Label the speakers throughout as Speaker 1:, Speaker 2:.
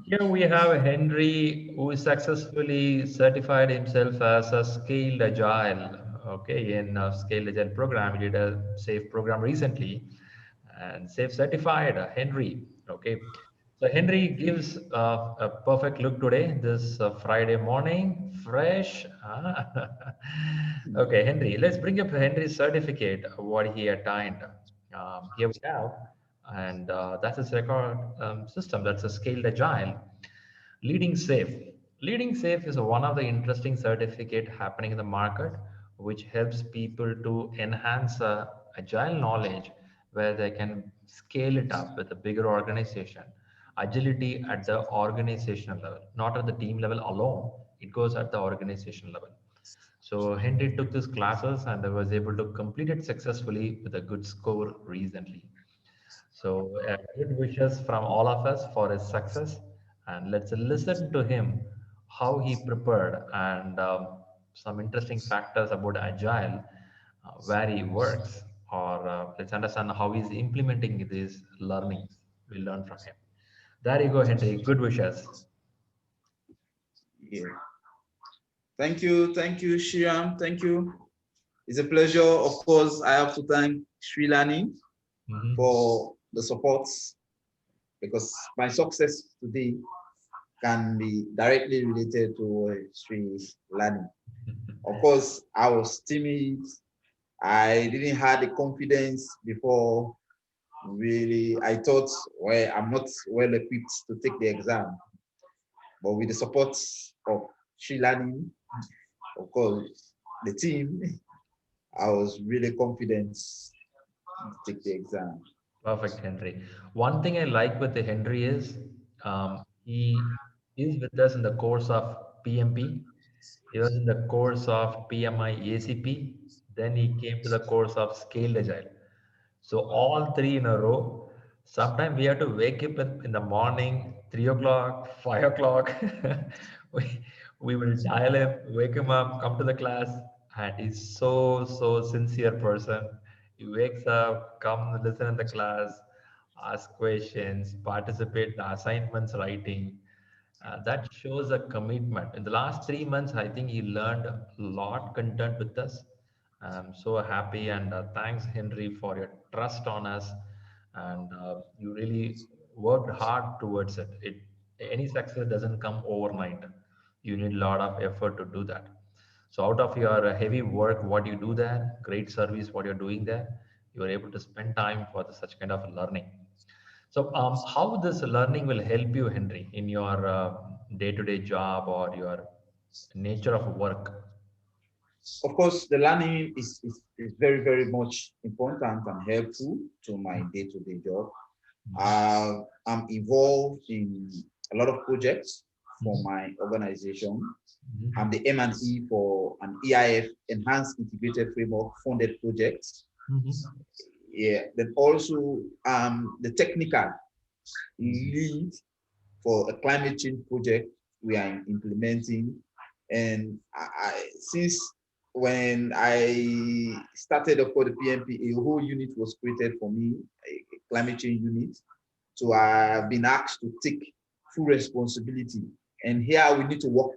Speaker 1: Here we have Henry, who is successfully certified himself as a scaled agile. Okay, in a scaled agile program, he did a safe program recently, and safe certified. Henry. Okay, so Henry gives a perfect look today. This Friday morning, fresh. Okay, Henry. Let's bring up Henry's certificate. What he attained. Here we have, and that's his record system. That's a scaled agile. Leading Safe. Leading Safe is one of the interesting certificate happening in the market, which helps people to enhance agile knowledge where they can scale it up with a bigger organization. Agility at the organizational level, not at the team level alone. It goes at the organization level. So Henry took these classes and was able to complete it successfully with a good score recently. So, good wishes from all of us for his success, and let's listen to him how he prepared and some interesting factors about Agile, where he works, or let's understand how he's implementing these learnings. We learn from him. There you go, Henry. Good wishes.
Speaker 2: Yeah. Thank you, Shiram. Thank you. It's a pleasure. Of course, I have to thank ShriLearning
Speaker 1: Mhm.
Speaker 2: for the support because my success today can be directly related to ShriLearning. Of course, I was timid. I didn't have the confidence before. Really, I thought, well, I'm not well equipped to take the exam. But with the support of ShriLearning, of course, the team, I was really confident to take the exam.
Speaker 1: Perfect, Henry. One thing I like with the Henry is he is with us in the course of PMP. He was in the course of PMI-ACP. Then he came to the course of Scaled Agile. So all three in a row. Sometimes we have to wake up in the morning, 3 o'clock, 5 o'clock. we, we will dial him, wake him up, come to the class, and he's so sincere person. He wakes up, come listen in the class, ask questions, participate in the assignments writing. That shows a commitment. In the last 3 months, I think he learned a lot content with us. I'm so happy and thanks Henry for your trust on us, and you really worked hard towards it. Any success doesn't come overnight. You need a lot of effort to do that. So out of your heavy work, what you do there, great service, what you're doing there, you are able to spend time for such kind of learning. So, how this learning will help you, Henry, in your day-to-day job or your nature of work?
Speaker 2: Of course, the learning is very, very much important and helpful to my day-to-day job.
Speaker 1: Mhm.
Speaker 2: I'm involved in a lot of projects for
Speaker 1: Mhm.
Speaker 2: my organization. I'm
Speaker 1: Mhm.
Speaker 2: the M&E for an EIF, Enhanced Integrated Framework funded project.
Speaker 1: Mhm.
Speaker 2: Yeah, then also the technical lead for a climate change project we are implementing. And since when I started up for the PMP, a whole unit was created for me, a climate change unit. So I've been asked to take full responsibility. And here we need to work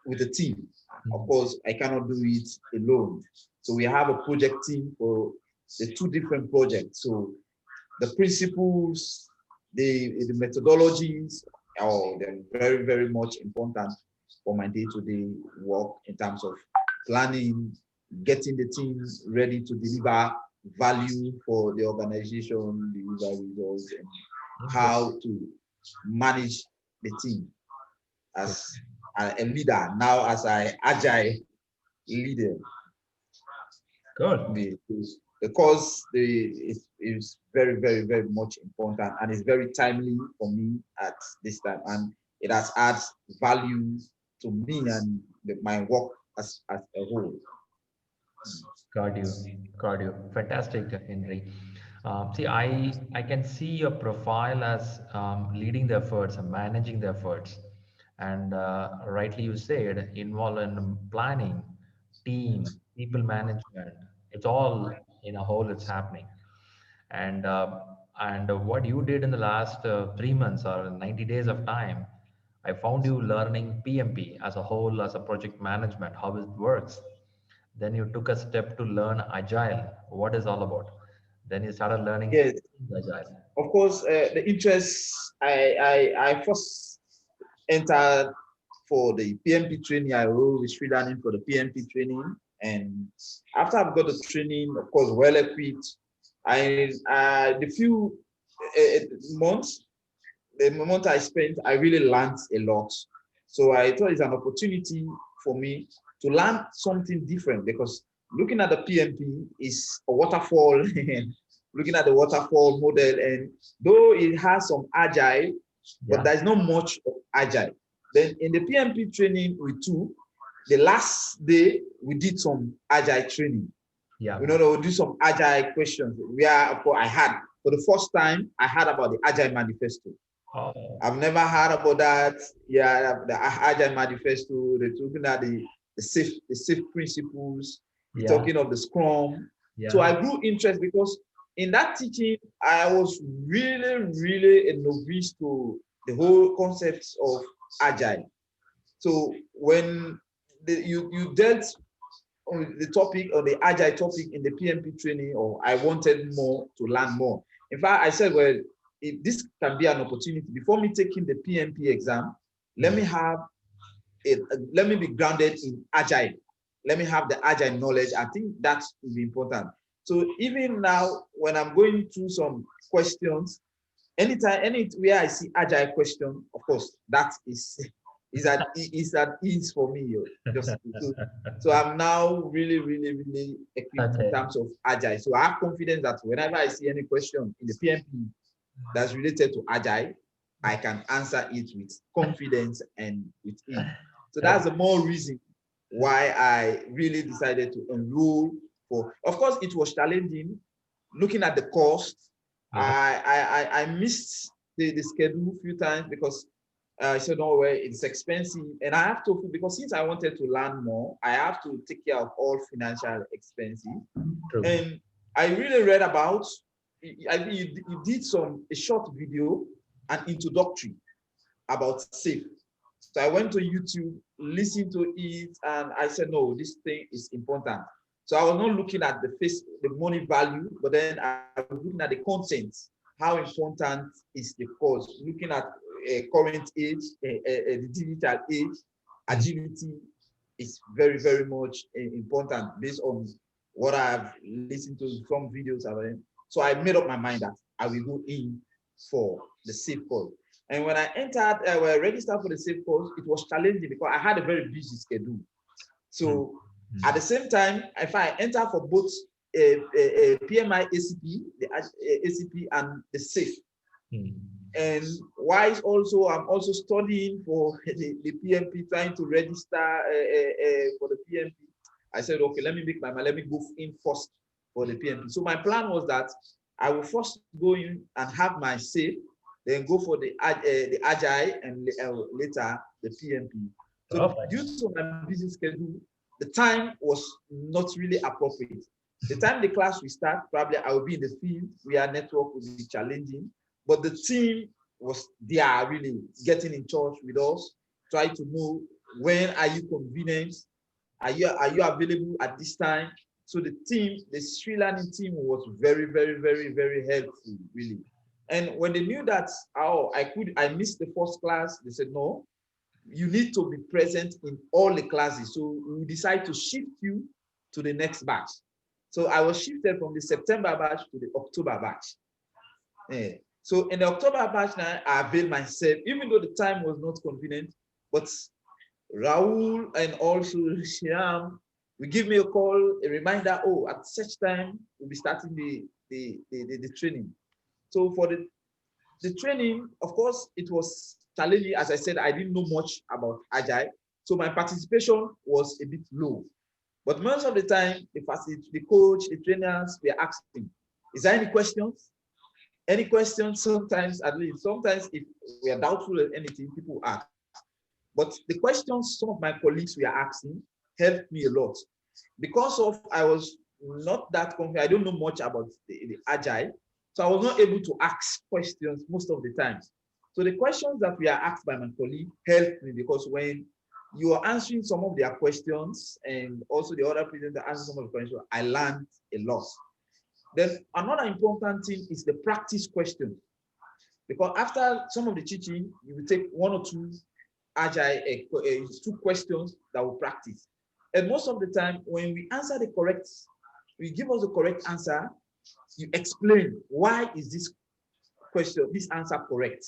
Speaker 2: with a team. Of
Speaker 1: Mhm.
Speaker 2: course, I cannot do it alone. So we have a project team for the two different projects. So the principles, the methodologies, oh, they're very, very much important for my day-to-day work in terms of planning, getting the teams ready to deliver value for the organization, deliver results, and how
Speaker 1: Interesting.
Speaker 2: to manage the team
Speaker 1: Good.
Speaker 2: as a leader, now as an agile leader.
Speaker 1: Good.
Speaker 2: The cause is very, very, very much important and it's very timely for me at this time. And it has adds value to me and my work as a whole.
Speaker 1: Got you. Got you. Fantastic, Henry. See, I can see your profile as leading the efforts and managing the efforts, and rightly you said involved in planning, team, people management. It's all in a whole. It's happening, and And what you did in the last 3 months or 90 days of time, I found you learning PMP as a whole, as a project management, how it works. Then you took a step to learn Agile, what is all about. Then you started learning
Speaker 2: Yes,
Speaker 1: Agile.
Speaker 2: of course, the interest, I first entered for the PMP training. I enrolled with ShriLearning for the PMP training. And after I've got the training, of course, well equipped, the few months, the moment I spent, I really learned a lot. So I thought it's an opportunity for me to learn something different, because looking at the PMP is a waterfall, looking at the waterfall model, and though it has some agile, but
Speaker 1: Yeah,
Speaker 2: there's not much of agile. Then in the PMP training we took, the last day we did some agile training.
Speaker 1: yeah.
Speaker 2: We know we'll do some agile questions. I had, for the first time, I heard about the Agile Manifesto.
Speaker 1: Oh,
Speaker 2: I've never heard about that. Yeah, the Agile Manifesto. They're talking about the safe principles. We're
Speaker 1: yeah,
Speaker 2: talking of the Scrum. So
Speaker 1: yeah,
Speaker 2: I grew interest, because in that teaching, I was really, really a novice to the whole concepts of Agile. So when you dealt on the topic, or the Agile topic in the PMP training, or I wanted more to learn more. In fact, I said, well, if this can be an opportunity before me taking the PMP exam, let me
Speaker 1: mm,
Speaker 2: have it, let me be grounded in Agile. Let me have the Agile knowledge. I think that will be important. So even now, when I'm going through some questions, anytime, anywhere I see Agile question, of course, that is at ease for me. Just so I'm now really, really, really equipped in
Speaker 1: okay.
Speaker 2: terms of Agile. So I have confidence that whenever I see any question in the PMP that's related to Agile, I can answer it with confidence and with ease. So that's the more reason why I really decided to enroll for. Of course, it was challenging looking at the cost.
Speaker 1: Yeah,
Speaker 2: I missed the schedule a few times, because I said, no way, it's expensive. And I have to, because since I wanted to learn more, I have to take care of all financial expenses.
Speaker 1: true.
Speaker 2: And I really read about, I think you did a short video, an introductory about SAFE. So I went to YouTube, listened to it, and I said, no, this thing is important. So I was not looking at the money value, but then I was looking at the content. How important is the course? Looking at a current age, the digital age,
Speaker 1: Mm.
Speaker 2: agility is very, very much important based on what I've listened to from videos. So I made up my mind that I will go in for the SAFE course. And when I entered, when I registered for the SAFE course, it was challenging because I had a very busy schedule.
Speaker 1: Mm.
Speaker 2: So at
Speaker 1: Mm.
Speaker 2: the same time, if I enter for both PMI-ACP, the ACP and the SAFE,
Speaker 1: Mm.
Speaker 2: and wise also, I'm also studying for the PMP, trying to register for the PMP. I said, okay, let me make my mind, let me go in first for the PMP. So my plan was that I will first go in and have my SAFE, then go for the Agile, and later the PMP. So
Speaker 1: Perfect.
Speaker 2: due to my busy schedule, the time was not really appropriate. The time the class will start, probably I will be in the field where network will be challenging, but the team was there really getting in touch with us, try to know when are you convenient, are you available at this time. So the team, the ShriLearning team was very, very, very, very helpful, really. And when they knew that, oh, I missed the first class, they said, no, you need to be present in all the classes. So we decide to shift you to the next batch. So I was shifted from the September batch to the October batch. Yeah. So in the October batch now, I availed myself, even though the time was not convenient, but Raul and also Shyam will give me a call, a reminder, oh, at such time, we'll be starting the training. So for the training, of course, it was challenging. As I said, I didn't know much about Agile. So my participation was a bit low. But most of the time, the coach, the trainers were asking, is there any questions? Any questions? Sometimes, at least, sometimes if we are doubtful of anything, people ask. But the questions some of my colleagues were asking helped me a lot. Because of I was not that confident, I don't know much about the Agile. So I was not able to ask questions most of the times. So the questions that we are asked by my colleague helped me, because when you are answering some of their questions and also the other presenter answering some of the questions, I learned a lot. Then another important thing is the practice question. Because after some of the teaching, you will take one or two agile, two questions that will practice. And most of the time, when we answer the correct, we give us the correct answer, you explain why is this question, this answer correct.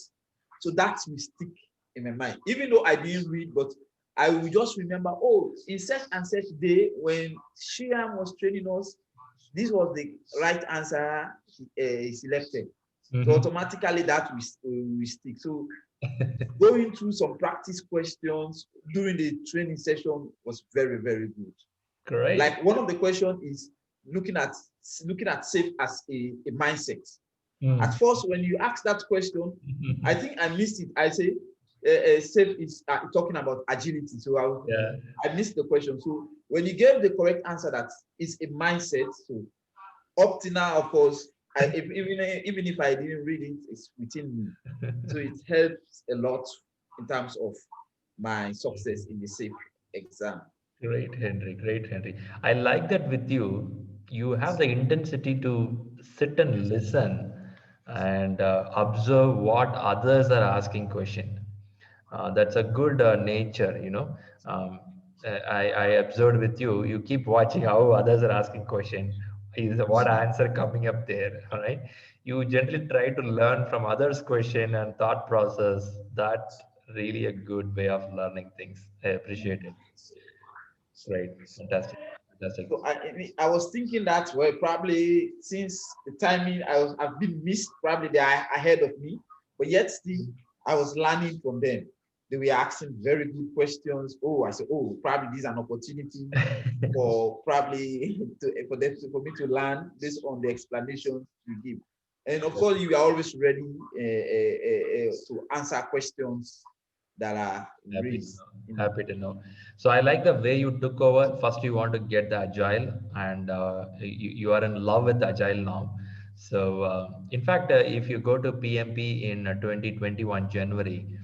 Speaker 2: So that will stick in my mind. Even though I didn't read, but I will just remember, oh, in such and such day when Shiam was training us, this was the right answer he selected. So automatically that will stick. So going through some practice questions during the training session was very, very good.
Speaker 1: Great.
Speaker 2: Like one of the questions is looking at safe as a mindset. At first, when you ask that question, I think I missed it. I say safe is talking about agility. So I missed the question. So when you gave the correct answer, that is a mindset. So up to now, of course, even if I didn't read it, it's within me. So it helps a lot in terms of my success in the safe exam.
Speaker 1: Great, Henry. Great, Henry. I like that with you. You have the intensity to sit and listen and observe what others are asking question. That's a good nature, you know. I observed with you. You keep watching how others are asking question. Is what answer coming up there? All right. You generally try to learn from others' question and thought process. That really a good way of learning things. I appreciate it. Right. Fantastic. Fantastic.
Speaker 2: So I was thinking that, well, probably since the timing I've been missed, probably they are ahead of me, but yet still I was learning from them. They were asking very good questions. Oh, I said, oh, probably this is an opportunity for probably for me to learn based on the explanations you give. And of course, you are always ready to answer questions that are
Speaker 1: Happy to
Speaker 2: raised.
Speaker 1: know. Happy to know. So I like the way you took over. First, you want to get the agile, and you are in love with agile now. So, in fact, if you go to PMP in 2021 January,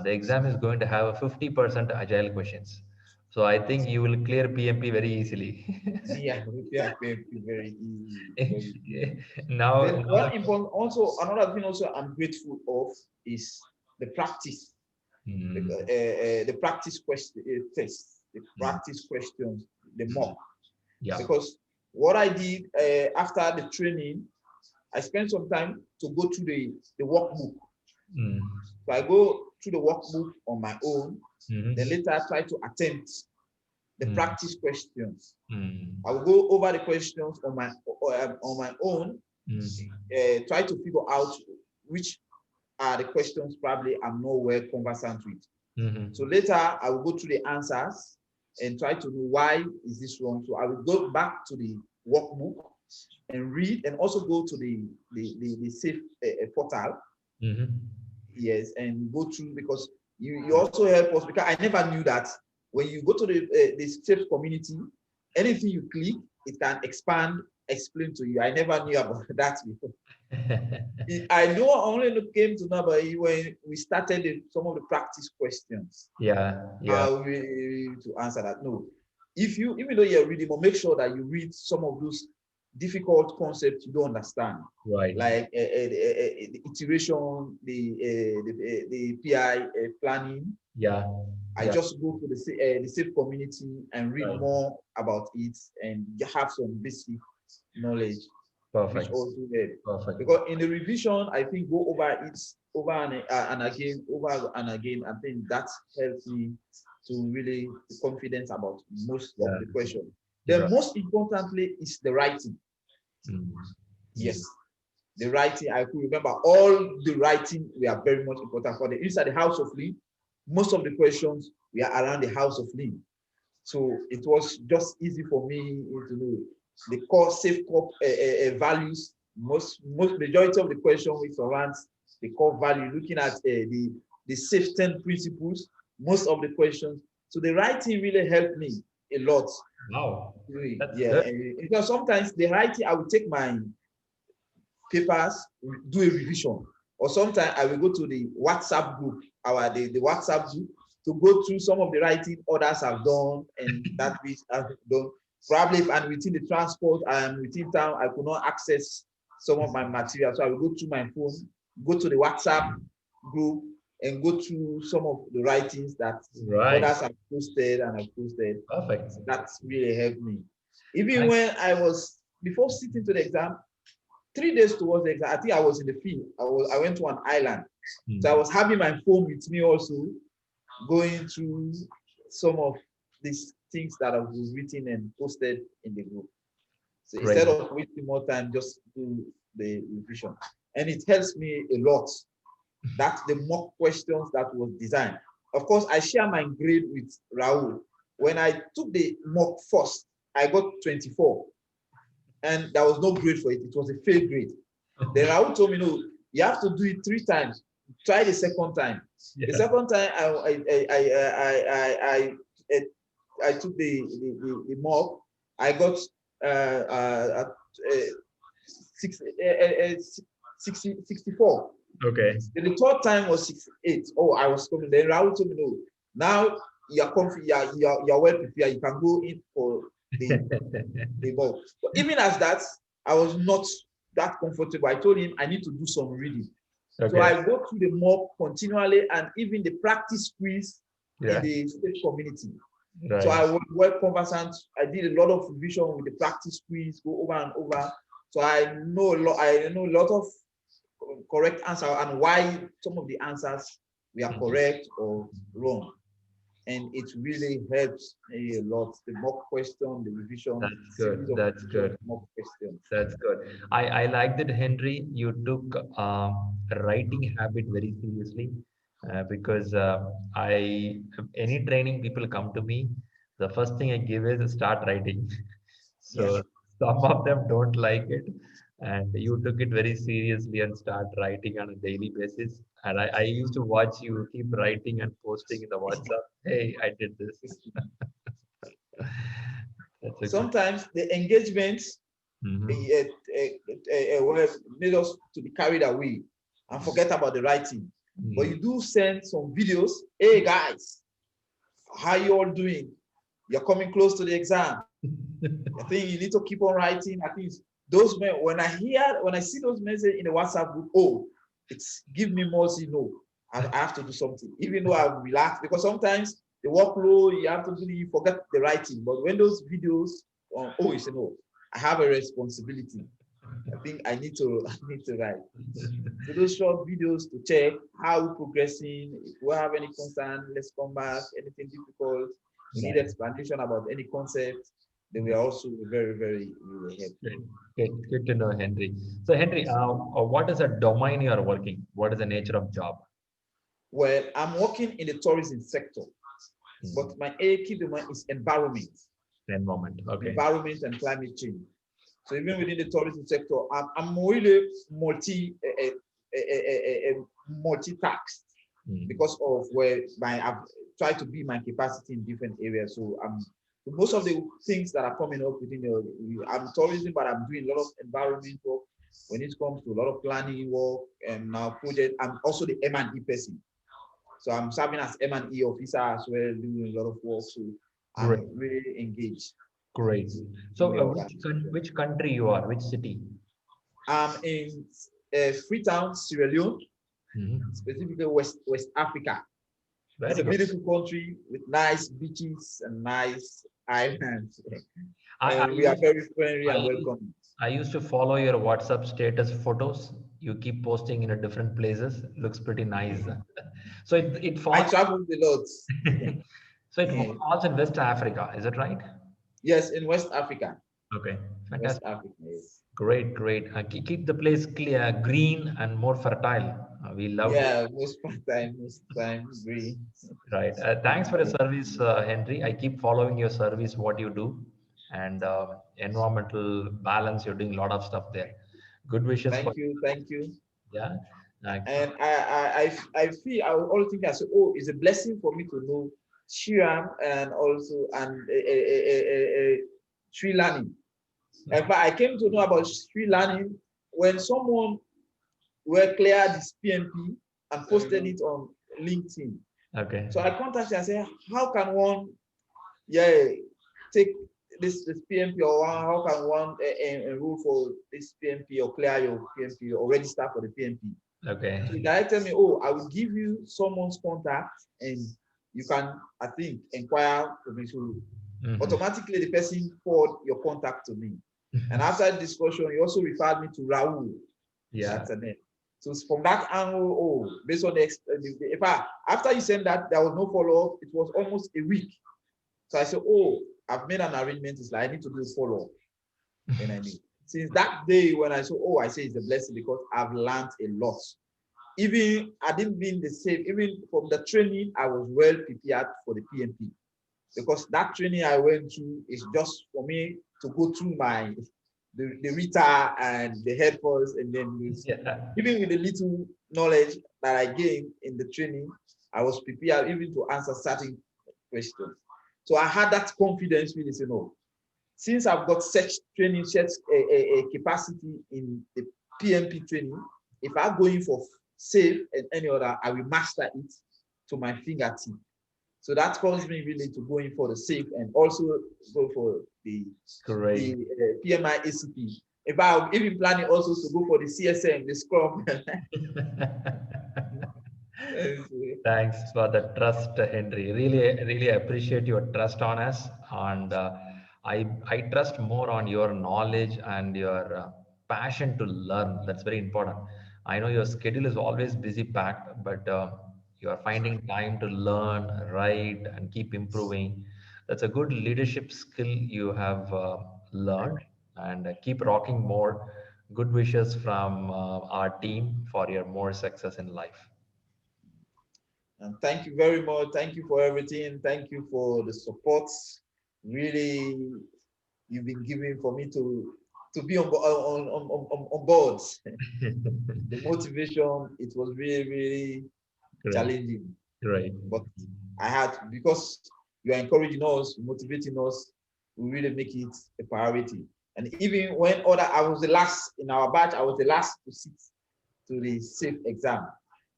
Speaker 1: the exam is going to have a 50% agile questions. So I think you will clear PMP very easily.
Speaker 2: Yeah, very easy. Very
Speaker 1: Yeah.
Speaker 2: easy.
Speaker 1: Now,
Speaker 2: Then one important, also another thing also I'm grateful of is the practice, the practice question test, the practice questions, the mock.
Speaker 1: yeah.
Speaker 2: Because what I did after the training, I spent some time to go through the workbook. So I go through the workbook on my own, then later I try to attempt the practice questions. I will go over the questions on my own, try to figure out which are the questions probably I'm not well conversant with. So later I will go through the answers and try to know why is this wrong. So I will go back to the workbook and read, and also go to the safe portal. Yes, and go through, because you also help us, because I never knew that when you go to the safe community, anything you click, it can expand, explain to you. I never knew about that before. I know I only came to know about it when we started some of the practice questions.
Speaker 1: Yeah.
Speaker 2: How to answer that. No, even though you're reading, but make sure that you read some of those difficult concepts you don't understand,
Speaker 1: Right.
Speaker 2: like the iteration, the PI planning.
Speaker 1: Yeah.
Speaker 2: I just go to the safe community and read more about it and have some basic knowledge.
Speaker 1: Perfect.
Speaker 2: Which also help.
Speaker 1: Perfect.
Speaker 2: Because in the revision, I think go over it over and again. I think that helps me to really be confident about most of the questions. Then most importantly is the writing. Yes, the writing. I could remember all the writing. We are very much important for the inside the house of Lean. Most of the questions we are around the house of Lean, so it was just easy for me to know the core safe core values. Most majority of the question which surrounds the core value, looking at the safe 10 principles. Most of the questions. So the writing really helped me a lot.
Speaker 1: Wow.
Speaker 2: Really. Yeah, because sometimes the writing I would take my papers, do a revision. Or sometimes I will go to the WhatsApp group, the WhatsApp group, to go through some of the writing others have done and that which I've done. Probably if I'm within the transport, I'm within town, I could not access some of my material. So I will go to my phone, go to the WhatsApp group and go through some of the writings that others have posted and I've posted.
Speaker 1: Perfect.
Speaker 2: That's really helped me. Even when I was, before sitting to the exam, 3 days towards the exam, I think I was in the field. I went to an island. So I was having my phone with me also, going through some of these things that have been written and posted in the group. So instead of wasting more time, just do the revision. And it helps me a lot. That's the mock questions that was designed. Of course, I share my grade with Raul. When I took the mock first, I got 24. And there was no grade for it. It was a fail grade. Then Raul told me, no, you have to do it 3 times. Try the second time. Yeah. The second time, I took the mock. I got 64.
Speaker 1: Okay.
Speaker 2: Then the third time was 68. Oh, I was coming. Then Raul told me, no, now you're confident, you're well prepared. You can go in for the mock. But even as that, I was not that comfortable. I told him I need to do some reading. Okay. So I go through the mock continually and even the practice quiz in the state community. Right. So I was well conversant. I did a lot of revision with the practice quiz, go over and over. So I know a lot of correct answer and why some of the answers were correct or wrong. And it really helps a lot. The mock question, the revision.
Speaker 1: That's good. That's good.
Speaker 2: Mock question.
Speaker 1: That's good. I like that, Henry. You took writing habit very seriously because any training people come to me, the first thing I give is start writing. So some of them don't like it, and you took it very seriously and start writing on a daily basis. And I used to watch you keep writing and posting in the WhatsApp. Hey, I did this.
Speaker 2: Sometimes the engagements made us to be carried away and forget about the writing. But you do send some videos. Hey guys, how you all doing? You're coming close to the exam. I think you need to keep on writing. I think those men, when I see those messages in the WhatsApp group, oh, it's give me more I have to do something, even though I'm relaxed, because sometimes the workload, you have to do, you forget the writing. But when those videos, oh, you know, I have a responsibility. I think I need to write. So those short videos to check how we're progressing. If we have any concern, let's come back. Anything difficult, we need explanation about any concept. They were also very, very really helpful.
Speaker 1: Good to know, Henry. So, Henry, what is a domain you are working? What is the nature of job?
Speaker 2: Well, I'm working in the tourism sector, but my key domain is environment.
Speaker 1: Environment, okay.
Speaker 2: Environment and climate change. So even within the tourism sector, I'm really multi-tasked because of where I've tried to build my capacity in different areas. So most of the things that are coming up within I'm tourism, but I'm doing a lot of environment work when it comes to a lot of planning work and now project. I'm also the M&E person. So I'm serving as M&E officer as well, doing a lot of work. So I'm really engaged.
Speaker 1: Great. So which country you are? Which city?
Speaker 2: I'm in Freetown, Sierra Leone, specifically West Africa. It's a beautiful country with nice beaches and nice islands. We are very friendly and welcoming.
Speaker 1: I used to follow your WhatsApp status photos. You keep posting in different places. Looks pretty nice. So it falls.
Speaker 2: I traveled a lot.
Speaker 1: So it falls in West Africa, is it right?
Speaker 2: Yes, in West Africa.
Speaker 1: Okay,
Speaker 2: West
Speaker 1: fantastic.
Speaker 2: Africa, yes.
Speaker 1: Great. Keep the place clear, green and more fertile. We love.
Speaker 2: Yeah, most time green.
Speaker 1: Right. Thanks for your service, Henry. I keep following your service, what you do, and environmental balance. You're doing a lot of stuff there. Good wishes.
Speaker 2: Thank you.
Speaker 1: Yeah.
Speaker 2: And I feel I always think I say, oh, it's a blessing for me to know ShriLearning and also ShriLearning. In fact, I came to know about ShriLearning when someone were clear this PMP and posted it on LinkedIn.
Speaker 1: Okay.
Speaker 2: So I contacted and said, how can one, yeah, take this PMP, or how can one enroll for this PMP or clear your PMP or register for the PMP?
Speaker 1: Okay.
Speaker 2: So he directed me, oh, I will give you someone's contact and you can, I think, inquire for me. So automatically the person forwarded your contact to me. And after the discussion, he also referred me to Raul.
Speaker 1: Yeah.
Speaker 2: That's a name. So from that angle, oh, based on after you sent that, there was no follow-up. It was almost a week. So I said, oh, I've made an arrangement. It's like I need to do a follow-up. And I knew. Since that day when I saw, oh, I say it's a blessing because I've learned a lot. Even I didn't mean the same. Even from the training, I was well prepared for the PMP. Because that training I went through is just for me to go through the Rita and the headphones, and then even with the little knowledge that I gained in the training, I was prepared even to answer certain questions. So I had that confidence really to know, since I've got such training, such a capacity in the PMP training, if I go in for SAFE and any other, I will master it to my fingertip. So that caused me really to go in for the SAFE and also go for the PMI-ACP. If I'm even planning also to go for the CSM, the Scrum.
Speaker 1: Thanks for the trust, Henry. Really appreciate your trust on us, and I trust more on your knowledge and your passion to learn. That's very important. I know your schedule is always busy packed, but you are finding time to learn, write, and keep improving. That's a good leadership skill you have learned, and keep rocking more. Good wishes from our team for your more success in life.
Speaker 2: And thank you very much. Thank you for everything. Thank you for the support. Really, you've been giving for me to be on board. The motivation, it was really challenging.
Speaker 1: Right.
Speaker 2: But I had, because you are encouraging us, motivating us, we really make it a priority. And even when I was the last in our batch, I was the last to sit to the SAFE exam.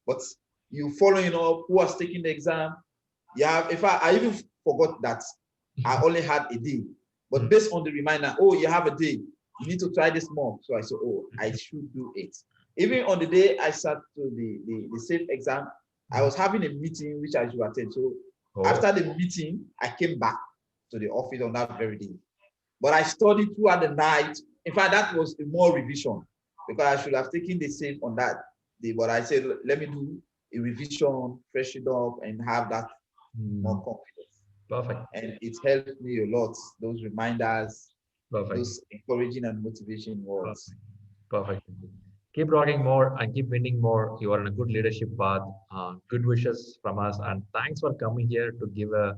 Speaker 2: But you following up who was taking the exam, you have, in fact, I even forgot that I only had a day. But based on the reminder, oh, you have a day, you need to try this more. So I said, oh, I should do it. Even on the day I sat to the SAFE exam, I was having a meeting which I should attend. So after the meeting, I came back to the office on that very day. But I studied throughout the night. In fact, that was a more revision because I should have taken the SAFE on that day. But I said, let me do a revision, fresh it up, and have that more confidence.
Speaker 1: Perfect.
Speaker 2: And it helped me a lot. Those reminders,
Speaker 1: Perfect.
Speaker 2: those encouraging and motivation words.
Speaker 1: Perfect. Keep rocking more and keep winning more. You are on a good leadership path. Good wishes from us, and thanks for coming here to give a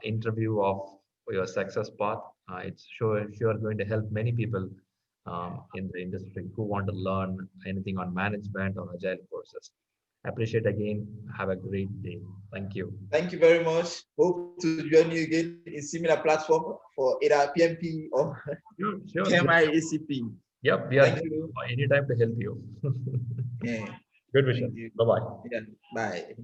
Speaker 1: interview of your success path. It's sure going to help many people in the industry who want to learn anything on management or agile courses. Appreciate again. Have a great day. Thank you.
Speaker 2: Thank you very much. Hope to join you again in similar platform for either PMP or PMI-ACP.
Speaker 1: Yep, we are
Speaker 2: Thank you.
Speaker 1: anytime to help you.
Speaker 2: Yeah.
Speaker 1: Good wishes. Bye-bye.
Speaker 2: Yeah. Bye.